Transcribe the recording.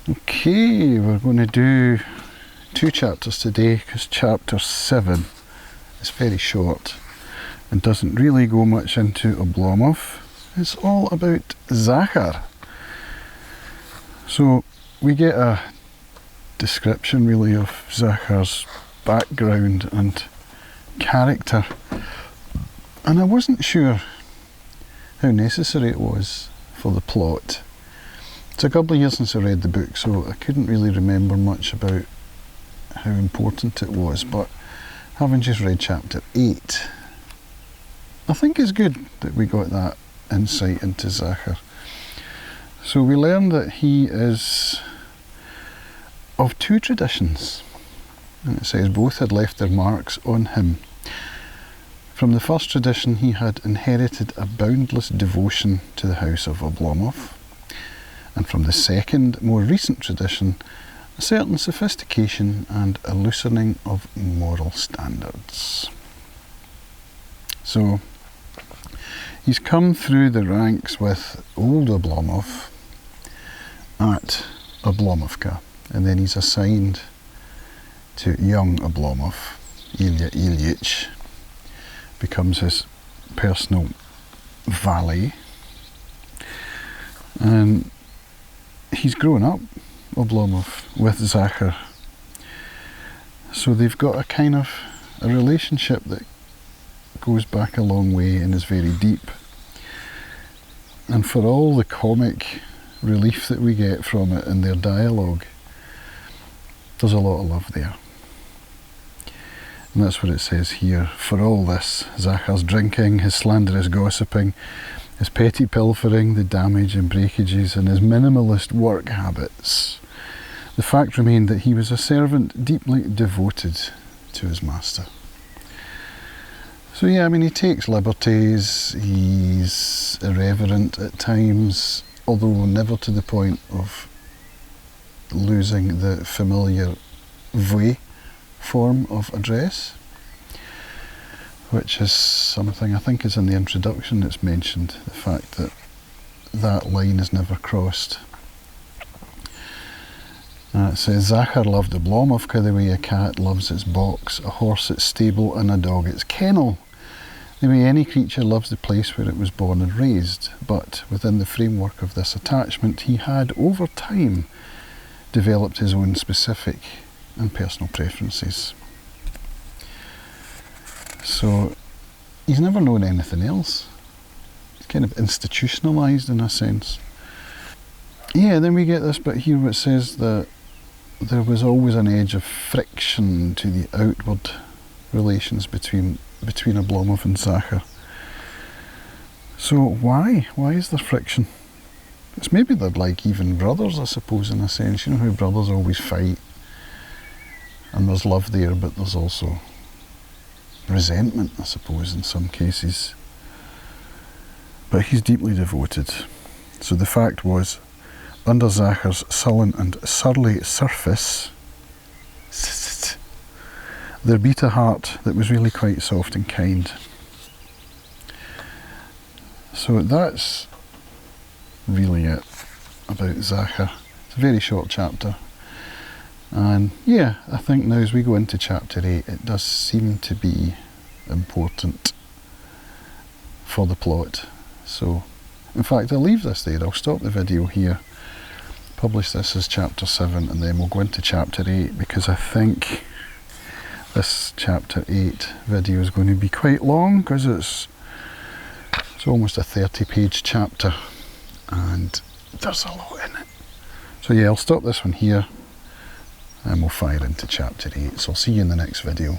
Okay, we're going to do 2 chapters today because chapter 7 is very short and doesn't really go much into Oblomov. It's all about Zakhar. So we get a description really of Zakhar's background and character, and I wasn't sure how necessary it was for the plot. It's a couple of years since I read the book, so I couldn't really remember much about how important it was, but having just read chapter 8, I think it's good that we got that insight into Zakhar. So we learn that he is of 2 traditions, and it says both had left their marks on him. From the first tradition he had inherited a boundless devotion to the house of Oblomov, and from the second, more recent tradition, a certain sophistication and a loosening of moral standards. So he's come through the ranks with old Oblomov at Oblomovka, and then he's assigned to young Oblomov. Ilya Ilyich becomes his personal valet, and he's grown up, Oblomov, with Zakhar. So they've got a kind of a relationship that goes back a long way and is very deep. And for all the comic relief that we get from it in their dialogue, there's a lot of love there. And that's what it says here. For all this, Zakhar's drinking, his slanderous gossiping, his petty pilfering, the damage and breakages, and his minimalist work habits, the fact remained that he was a servant deeply devoted to his master. So yeah, I mean, he takes liberties, he's irreverent at times, although never to the point of losing the familiar voi form of address, which is something I think is in the introduction it's mentioned, the fact that that line is never crossed. It says, Zakhar loved Oblomovka the way a cat loves its box, a horse its stable, and a dog its kennel, the way any creature loves the place where it was born and raised. But within the framework of this attachment, he had, over time, developed his own specific and personal preferences. So he's never known anything else. He's kind of institutionalised in a sense. Yeah, then we get this bit here where it says that there was always an edge of friction to the outward relations between Oblomov and Zakhar. So why? Why is there friction? It's maybe they're like even brothers, I suppose, in a sense. You know how brothers always fight, and there's love there, but there's also resentment, I suppose, in some cases. But he's deeply devoted. So the fact was, under Zakhar's sullen and surly surface, there beat a heart that was really quite soft and kind. So that's really it about Zakhar. It's a very short chapter. And yeah, I think now as we go into chapter 8, it does seem to be important for the plot. So, in fact, I'll leave this there. I'll stop the video here, publish this as chapter 7, and then we'll go into chapter 8, because I think this chapter 8 video is going to be quite long, because it's almost a 30-page chapter, and there's a lot in it. So yeah, I'll stop this one here, and we'll fire into chapter 8. So I'll see you in the next video.